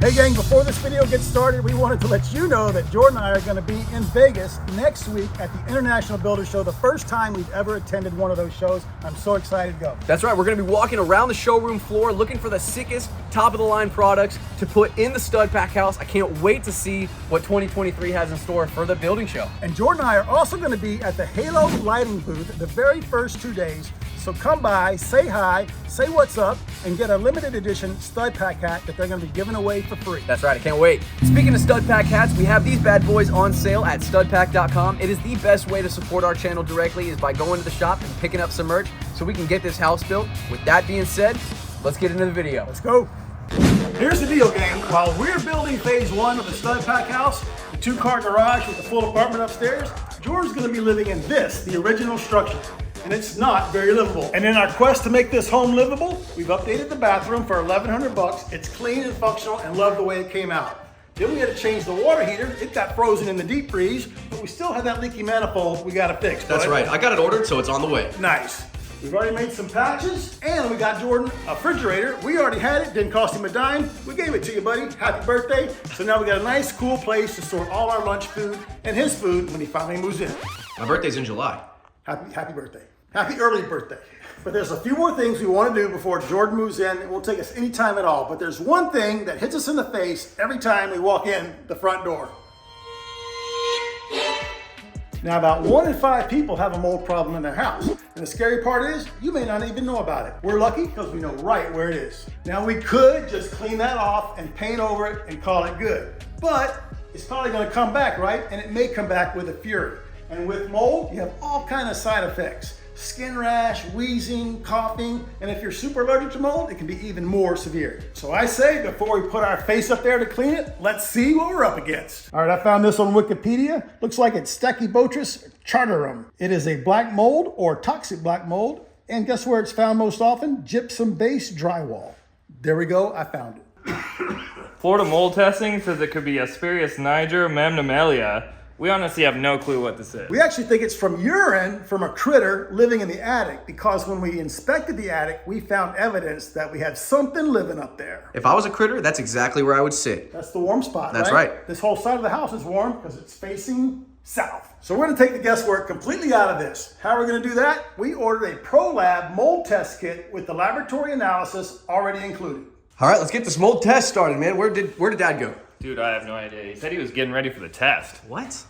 Hey gang, before this video gets started, we wanted to let you know that Jordan and I are going to be in Vegas next week at the International Builder Show, the first time we've ever attended one of those shows. I'm so excited to go. That's right, we're going to be walking around the showroom floor looking for the sickest, top-of-the-line products to put in the stud pack house. I can't wait to see what 2023 has in store for the building show. And Jordan and I are also going to be at the Halo lighting booth the very first 2 days. So come by, say hi, say what's up, and get a limited edition stud pack hat that they're going to be giving away for free. That's right, I can't wait. Speaking of stud pack hats, we have these bad boys on sale at studpack.com. It is the best way to support our channel directly is by going to the shop and picking up some merch so we can get this house built. With that being said, let's get into the video. Let's go. Here's the deal, gang. While we're building phase 1 of the stud pack house, the 2-car garage with the full apartment upstairs, Jordan's going to be living in this, the original structure. And it's not very livable. And in our quest to make this home livable, we've updated the bathroom for $1,100. It's clean and functional and love the way it came out. Then we had to change the water heater. It got frozen in the deep freeze, but we still had that leaky manifold we got to fix. That's right, I got it ordered, so it's on the way. Nice. We've already made some patches, and we got Jordan a refrigerator. We already had it, didn't cost him a dime. We gave it to you, buddy. Happy birthday. So now we got a nice, cool place to store all our lunch food and his food when he finally moves in. My birthday's in July. Happy birthday. Happy early birthday. But there's a few more things we want to do before Jordan moves in. It won't take us any time at all. But there's one thing that hits us in the face every time we walk in the front door. Now, about 1 in 5 people have a mold problem in their house. And the scary part is, you may not even know about it. We're lucky because we know right where it is. Now, we could just clean that off and paint over it and call it good. But it's probably going to come back, right? And it may come back with a fury. And with mold, you have all kinds of side effects. Skin rash, wheezing, coughing, and if you're super allergic to mold, it can be even more severe. So I say, before we put our face up there to clean it, let's see what we're up against. All right, I found this on Wikipedia. Looks like it's Stachybotrys chartarum. It is a black mold or toxic black mold, and guess where it's found most often? Gypsum-based drywall. There we go, I found it. Florida mold testing says it could be Aspergillus niger mammalia. We honestly have no clue what this is. We actually think it's from urine from a critter living in the attic because when we inspected the attic, we found evidence that we had something living up there. If I was a critter, that's exactly where I would sit. That's the warm spot, That's right. This whole side of the house is warm because it's facing south. So we're gonna take the guesswork completely out of this. How are we gonna do that? We ordered a ProLab mold test kit with the laboratory analysis already included. All right, let's get this mold test started, man. Where did Dad go? Dude, I have no idea. He said he was getting ready for the test. What?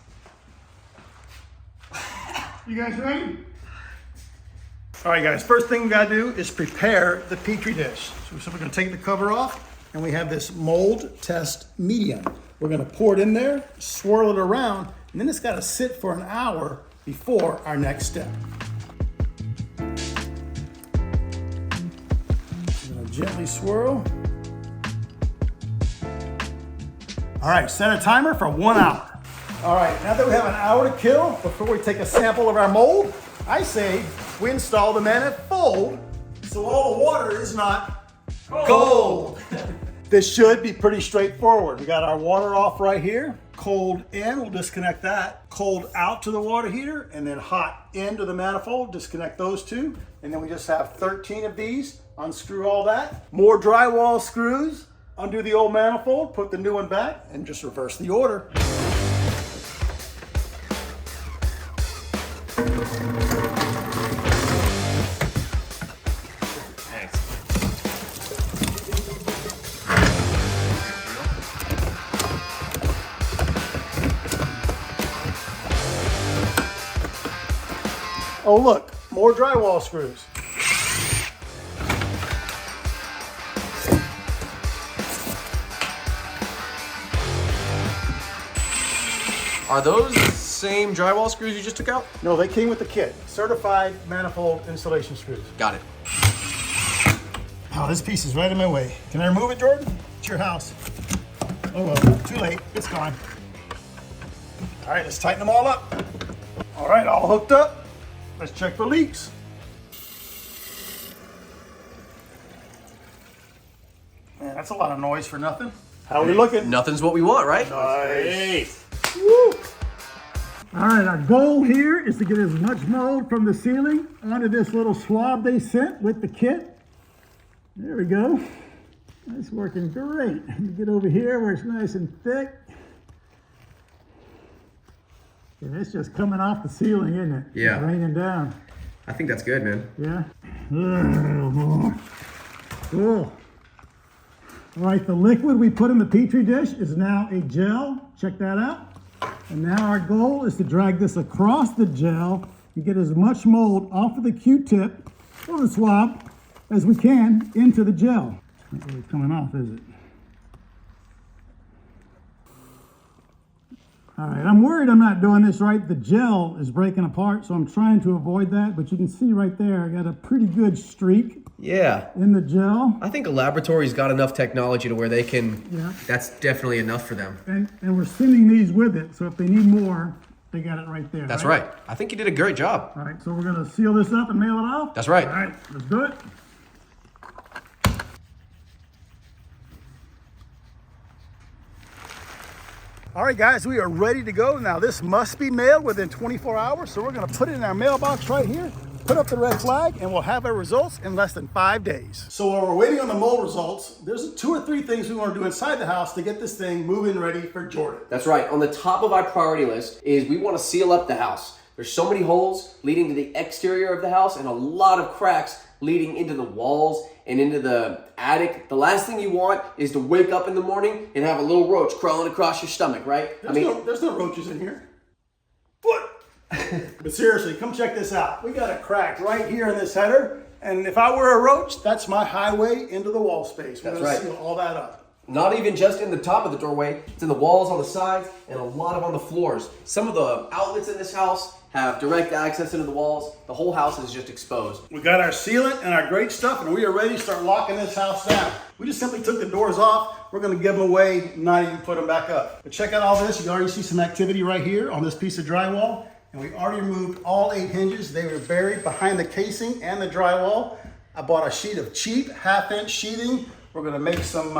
You guys ready? All right, guys, first thing we gotta do is prepare the Petri dish. So we're gonna take the cover off, and we have this mold test medium. We're gonna pour it in there, swirl it around, and then it's gotta sit for an hour before our next step. I'm gonna gently swirl. All right, set a timer for 1 hour. All right, now that we have an hour to kill before we take a sample of our mold, I say we install the manifold so all the water is not cold. This should be pretty straightforward. We got our water off right here. Cold in, we'll disconnect that. Cold out to the water heater, and then hot into the manifold, disconnect those two. And then we just have 13 of these. Unscrew all that. More drywall screws. Undo the old manifold, put the new one back, and just reverse the order. Thanks. Oh look, more drywall screws. Are those the same drywall screws you just took out? No, they came with the kit. Certified manifold installation screws. Got it. Oh, this piece is right in my way. Can I remove it, Jordan? It's your house. Oh well, too late, it's gone. All right, let's tighten them all up. All right, all hooked up. Let's check for leaks. Man, that's a lot of noise for nothing. How are we looking? Nothing's what we want, right? Nice. Woo. All right, our goal here is to get as much mold from the ceiling onto this little swab they sent with the kit. There we go. That's working great. Let me get over here where it's nice and thick. Yeah, it's just coming off the ceiling, isn't it? Yeah. It's raining down. I think that's good, man. Yeah. Oh, cool. All right, the liquid we put in the Petri dish is now a gel. Check that out. And now our goal is to drag this across the gel and get as much mold off of the Q-tip or the swab as we can into the gel. Not really coming off, is it? All right, I'm worried I'm not doing this right. The gel is breaking apart, so I'm trying to avoid that. But you can see right there, I got a pretty good streak Yeah. in the gel. I think a laboratory's got enough technology to where they can, Yeah. that's definitely enough for them. And we're sending these with it, so if they need more, they got it right there. That's right. I think you did a great job. All right, so we're gonna seal this up and mail it off? That's right. All right, let's do it. All right, guys, we are ready to go. Now, this must be mailed within 24 hours, so we're gonna put it in our mailbox right here, put up the red flag, and we'll have our results in less than 5 days. So while we're waiting on the mold results, there's 2 or 3 things we wanna do inside the house to get this thing moving ready for Jordan. That's right. On the top of our priority list is we want to seal up the house. There's so many holes leading to the exterior of the house and a lot of cracks leading into the walls and into the attic. The last thing you want is to wake up in the morning and have a little roach crawling across your stomach, right? There's no roaches in here. What? But seriously, come check this out. We got a crack right here in this header, and if I were a roach, that's my highway into the wall space. We're That's gonna right. seal all that up. Not even just in the top of the doorway, it's in the walls on the sides and a lot of on the floors. Some of the outlets in this house have direct access into the walls. The whole house is just exposed. We got our sealant and our great stuff, and we are ready to start locking this house down. We just simply took the doors off. We're gonna give them away, not even put them back up. But check out all this. You can already see some activity right here on this piece of drywall. And we already removed all 8 hinges. They were buried behind the casing and the drywall. I bought a sheet of cheap 1/2-inch sheathing. We're gonna make some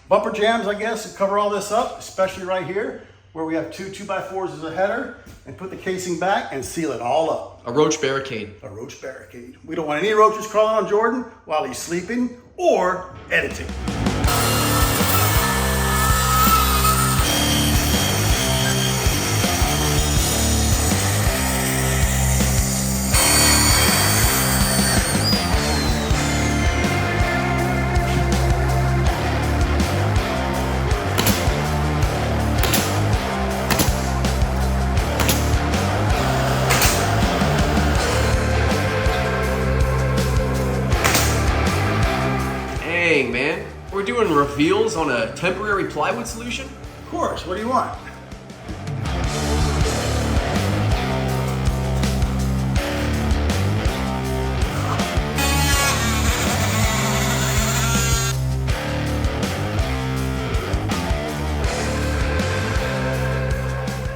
bumper jams, I guess, to cover all this up, especially right here, where we have 2 2x4s as a header, and put the casing back and seal it all up. A roach barricade. A roach barricade. We don't want any roaches crawling on Jordan while he's sleeping or editing. Dang, man. We're doing reveals on a temporary plywood solution? Of course, what do you want?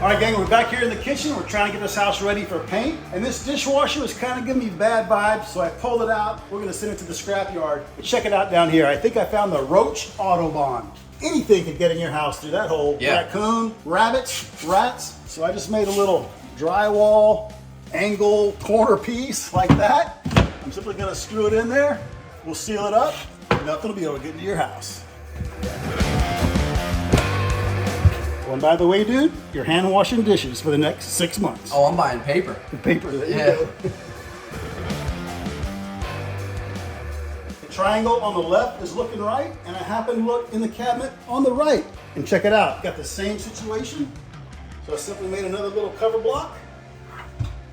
All right, gang, we're back here in the kitchen. We're trying to get this house ready for paint. And this dishwasher is kind of giving me bad vibes, so I pulled it out. We're gonna send it to the scrapyard. But check it out down here. I think I found the Roach Autobahn. Anything could get in your house through that hole. Yeah. Raccoon, rabbits, rats. So I just made a little drywall angle corner piece like that. I'm simply gonna screw it in there. We'll seal it up. Nothing will be able to get into your house. Oh, and by the way, dude, you're hand washing dishes for the next 6 months. Oh, I'm buying paper. The paper, there you Yeah. go. The triangle on the left is looking right, and I happen to look in the cabinet on the right. And check it out, got the same situation. So I simply made another little cover block.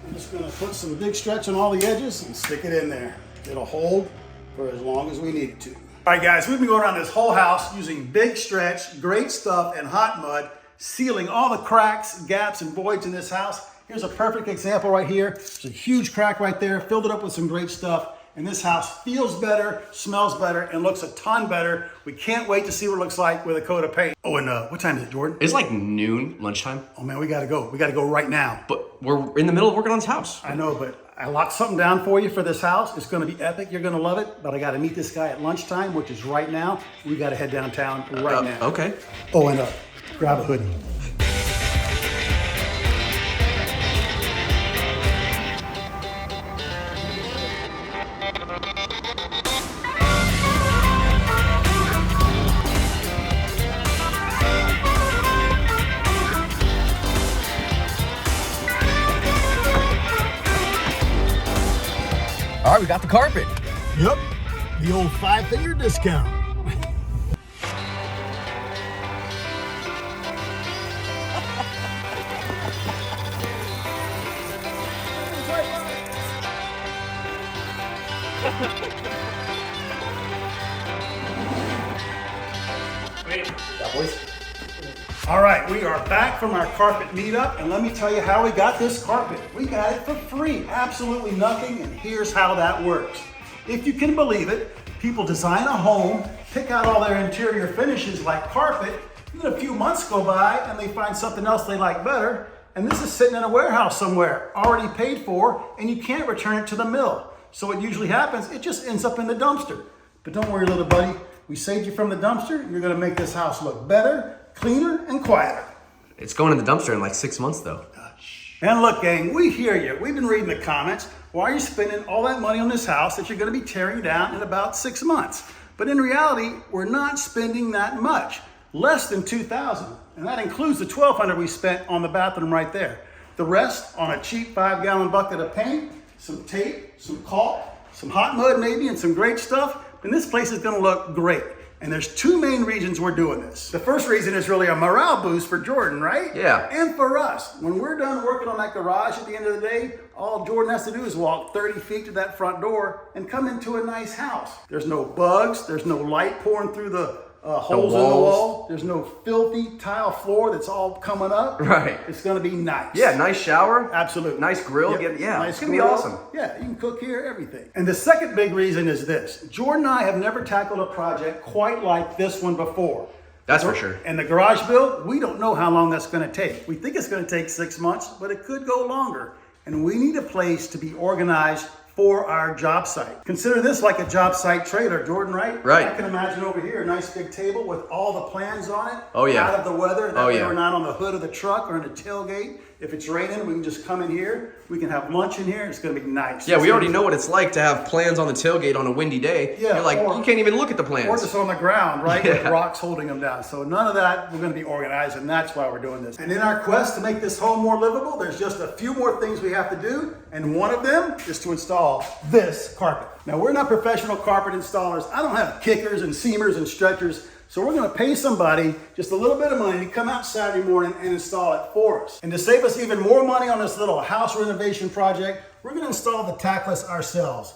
I'm just gonna put some big stretch on all the edges and stick it in there. It'll hold for as long as we need it to. All right, guys, we've been going around this whole house using big stretch, great stuff, and hot mud, sealing all the cracks, gaps, and voids in this house. Here's a perfect example right here. There's a huge crack right there, filled it up with some great stuff. And this house feels better, smells better, and looks a ton better. We can't wait to see what it looks like with a coat of paint. Oh, and what time is it, Jordan? It's like noon, lunchtime. Oh man, we gotta go. We gotta go right now. But we're in the middle of working on this house. I know, but I locked something down for you for this house. It's gonna be epic. You're gonna love it. But I gotta meet this guy at lunchtime, which is right now. We gotta head downtown right now. Okay. Oh, and grab a hoodie. All right, we got the carpet. Yep, the old 5-finger discount. All right, we are back from our carpet meetup, and let me tell you how we got this carpet. We got it for free, absolutely nothing, and here's how that works. If you can believe it, people design a home, pick out all their interior finishes like carpet, and then a few months go by and they find something else they like better, and this is sitting in a warehouse somewhere, already paid for, and you can't return it to the mill. So what usually happens, it just ends up in the dumpster. But don't worry, little buddy, we saved you from the dumpster. You're gonna make this house look better, cleaner, and quieter. It's going in the dumpster in like 6 months though. And look, gang, we hear you. We've been reading the comments. Why are you spending all that money on this house that you're gonna be tearing down in about 6 months? But in reality, we're not spending that much, less than $2,000. And that includes the $1,200 we spent on the bathroom right there. The rest on a cheap 5-gallon bucket of paint, some tape, some caulk, some hot mud maybe, and some great stuff. And this place is gonna look great. And there's 2 main reasons we're doing this. The first reason is really a morale boost for Jordan, right? Yeah. And for us. When we're done working on that garage at the end of the day, all Jordan has to do is walk 30 feet to that front door and come into a nice house. There's no bugs, there's no light pouring through the holes in the wall. There's no filthy tile floor that's all coming up. Right. It's gonna be nice. Yeah, nice shower. Absolutely. Nice grill. Yep. Yeah, Nice it's gonna be grill. awesome. Yeah, you can cook here, everything. And the second big reason is this. Jordan and I have never tackled a project quite like this one before. That's for sure. And the garage build, we don't know how long that's gonna take. We think it's gonna take 6 months, but it could go longer. And we need a place to be organized for our job site. Consider this like a job site trailer, Jordan, right? Right. I can imagine over here a nice big table with all the plans on it. Oh, yeah. Out of the weather. That Oh, way yeah. we're not on the hood of the truck or in the tailgate. If it's raining, we can just come in here. We can have lunch in here. It's gonna be nice. Yeah, we already know what it's like to have plans on the tailgate on a windy day. Yeah, You're like, or- you can't even look at the Or plans. just on the ground, right? With Yeah. rocks holding them down. So none of that, we're gonna be organized, and that's why we're doing this. And in our quest to make this home more livable, there's just a few more things we have to do, and one of them is to install this carpet. Now, we're not professional carpet installers. I don't have kickers and seamers and stretchers, so we're gonna pay somebody just a little bit of money to come out Saturday morning and install it for us. And to save us even more money on this little house renovation project, we're gonna install the tackless ourselves.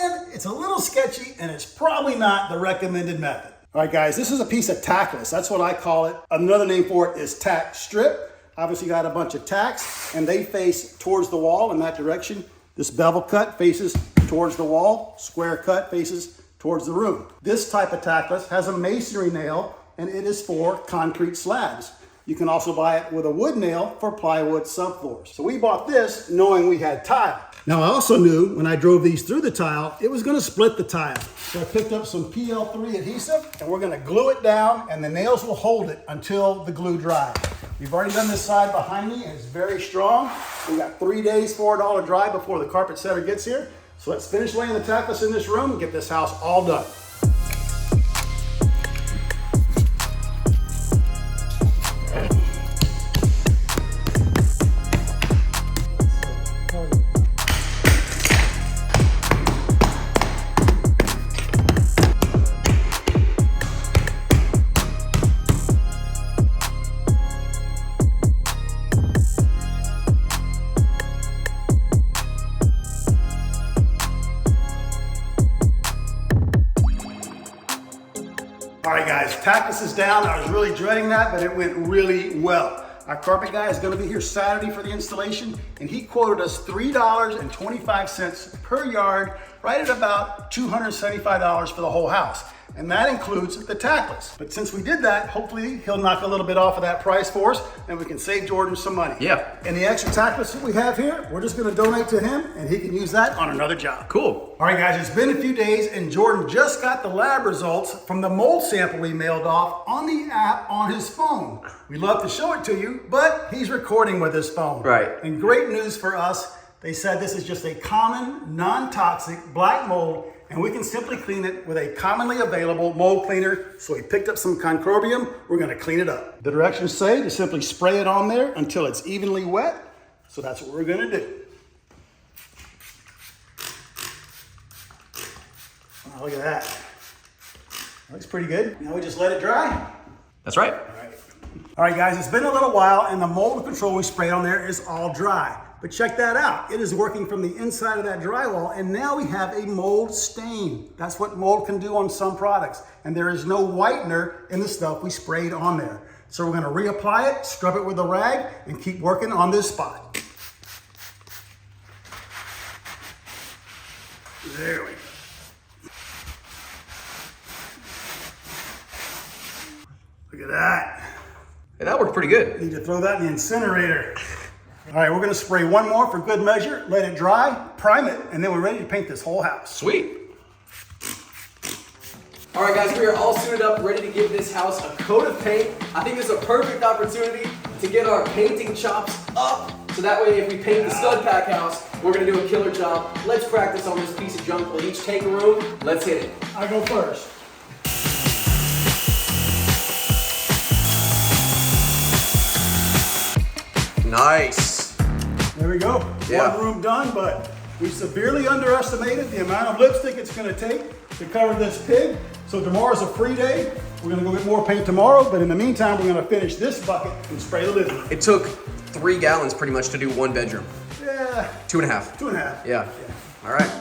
And it's a little sketchy, and it's probably not the recommended method. All right, guys, this is a piece of tackless. That's what I call it. Another name for it is tack strip. Obviously got a bunch of tacks, and they face towards the wall in that direction. This bevel cut faces towards the wall. Square cut faces towards the room. This type of tackless has a masonry nail, and it is for concrete slabs. You can also buy it with a wood nail for plywood subfloors. So we bought this knowing we had tile. Now I also knew when I drove these through the tile, it was gonna split the tile. So I picked up some PL3 adhesive, and we're gonna glue it down, and the nails will hold it until the glue dries. We've already done this side behind me, and it's very strong. We got 3 days for it all to dry before the carpet setter gets here. So let's finish laying the tackless in this room and get this house all done. All right, guys, tackless is down. I was really dreading that, but it went really well. Our carpet guy is gonna be here Saturday for the installation, and he quoted us $3.25 per yard, right at about $275 for the whole house. And that includes the tackless. But since we did that, hopefully he'll knock a little bit off of that price for us, and we can save Jordan some money. Yeah. And the extra tackless that we have here, we're just gonna donate to him, and he can use that on another job. Cool. All right, guys, it's been a few days, and Jordan just got the lab results from the mold sample we mailed off on the app on his phone. We'd love to show it to you, but he's recording with his phone. Right. And great news for us, they said this is just a common, non-toxic black mold, and we can simply clean it with a commonly available mold cleaner. So we picked up some concrobium. We're gonna clean it up. The directions say to simply spray it on there until it's evenly wet. So that's what we're gonna do. look at that. Looks pretty good. Now we just let it dry. That's right. All right, guys, it's been a little while, and the mold control we sprayed on there is all dry. But check that out. It is working from the inside of that drywall, and now we have a mold stain. That's what mold can do on some products. And there is no whitener in the stuff we sprayed on there. So we're gonna reapply it, scrub it with a rag, and keep working on this spot. There we go. Look at that. Hey, that worked pretty good. Need to throw that in the incinerator. All right, we're gonna spray one more for good measure, let it dry, prime it, and then we're ready to paint this whole house. Sweet. All right, guys, we are all suited up, ready to give this house a coat of paint. I think this is a perfect opportunity to get our painting chops up, so that way if we paint the stud pack house, we're gonna do a killer job. Let's practice on this piece of junk. We'll each take a room. Let's hit it. I go first. Nice. There we go. Yeah. One room done, but we severely underestimated the amount of lipstick it's gonna take to cover this pig. So tomorrow's a free day. We're gonna go get more paint tomorrow, but in the meantime, we're gonna finish this bucket and spray the lid. It took 3 gallons pretty much to do 1 bedroom. Yeah. 2.5. 2.5. Yeah. All right.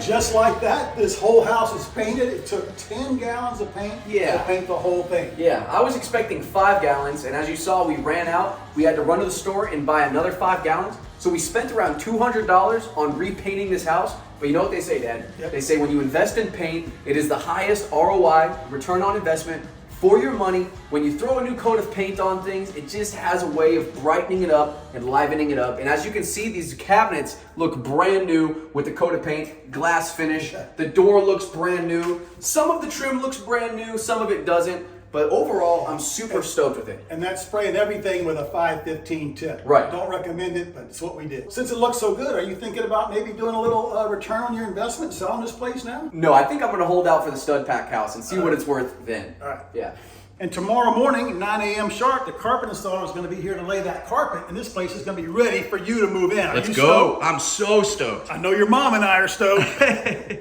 Just like that, this whole house is painted. It took 10 gallons of paint to paint the whole thing. Yeah, I was expecting 5 gallons, and as you saw, we ran out. We had to run to the store and buy another 5 gallons. So we spent around $200 on repainting this house. But you know what they say, Dad? Yep. They say when you invest in paint, it is the highest ROI, return on investment, for your money. When you throw a new coat of paint on things, it just has a way of brightening it up and livening it up. And as you can see, these cabinets look brand new with the coat of paint, glass finish. The door looks brand new. Some of the trim looks brand new, some of it doesn't. But overall, I'm super stoked with it. And that's spraying everything with a 515 tip. Right. Don't recommend it, but it's what we did. Since it looks so good, are you thinking about maybe doing a little return on your investment, selling this place now? No, I think I'm gonna hold out for the stud pack house and see what it's worth then. All right. Yeah. And tomorrow morning, 9 a.m. sharp, the carpet installer is going to be here to lay that carpet, and this place is going to be ready for you to move in. Let's go. I'm so stoked. I know your mom and I are stoked.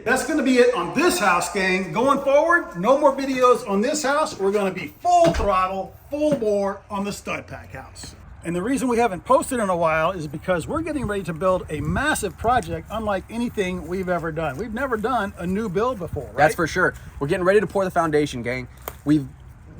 That's going to be it on this house, gang. Going forward, no more videos on this house. We're going to be full throttle, full bore on the stud pack house. And the reason we haven't posted in a while is because we're getting ready to build a massive project unlike anything we've ever done. We've never done a new build before, right? That's for sure. We're getting ready to pour the foundation, gang. We've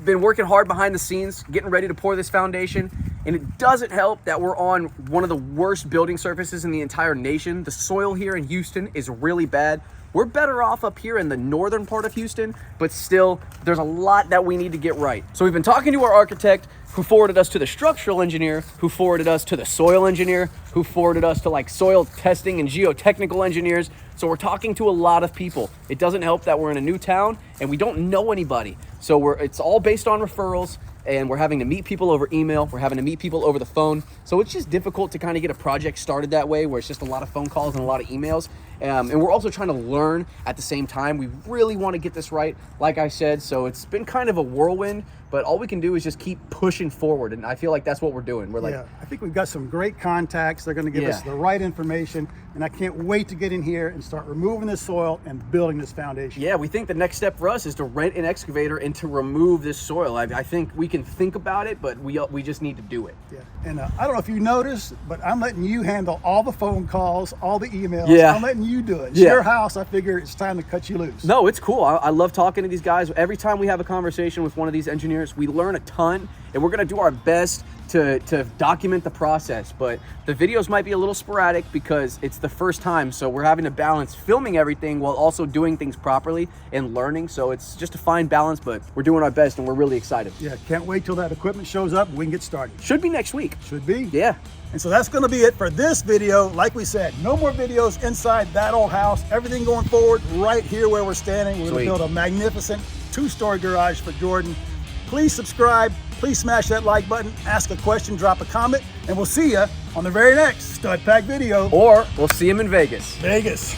been working hard behind the scenes, getting ready to pour this foundation, and it doesn't help that we're on one of the worst building surfaces in the entire nation. The soil here in Houston is really bad. We're better off up here in the northern part of Houston, but still, there's a lot that we need to get right. So we've been talking to our architect, who forwarded us to the structural engineer, who forwarded us to the soil engineer, who forwarded us to like soil testing and geotechnical engineers. So we're talking to a lot of people. It doesn't help that we're in a new town and we don't know anybody. So it's all based on referrals, and we're having to meet people over email. We're having to meet people over the phone. So it's just difficult to kind of get a project started that way, where it's just a lot of phone calls and a lot of emails. And we're also trying to learn at the same time. We really want to get this right, like I said. So it's been kind of a whirlwind, but all we can do is just keep pushing forward. And I feel like that's what we're doing. We're like, yeah, I think we've got some great contacts. They're going to give us the right information. And I can't wait to get in here and start removing this soil and building this foundation. Yeah, we think the next step for us is to rent an excavator and to remove this soil. I think we can think about it, but we just need to do it. Yeah, and I don't know if you noticed, but I'm letting you handle all the phone calls, all the emails. Yeah. I'm letting you do it. It's Yeah. your house. I figure it's time to cut you loose. No, it's cool. I love talking to these guys. Every time we have a conversation with one of these engineers, we learn a ton, and we're going to do our best to document the process, but the videos might be a little sporadic because it's the first time, so we're having to balance filming everything while also doing things properly and learning. So it's just a fine balance, but we're doing our best and we're really excited. Yeah, can't wait till that equipment shows up and we can get started. Should be next week. Should be. Yeah. And so that's gonna be it for this video. Like we said, no more videos inside that old house. Everything going forward right here where we're standing. We're Sweet. gonna build a magnificent 2-story garage for Jordan. Please subscribe, please smash that like button, ask a question, drop a comment, and we'll see you on the very next Stud Pack video. Or we'll see him in Vegas. Vegas.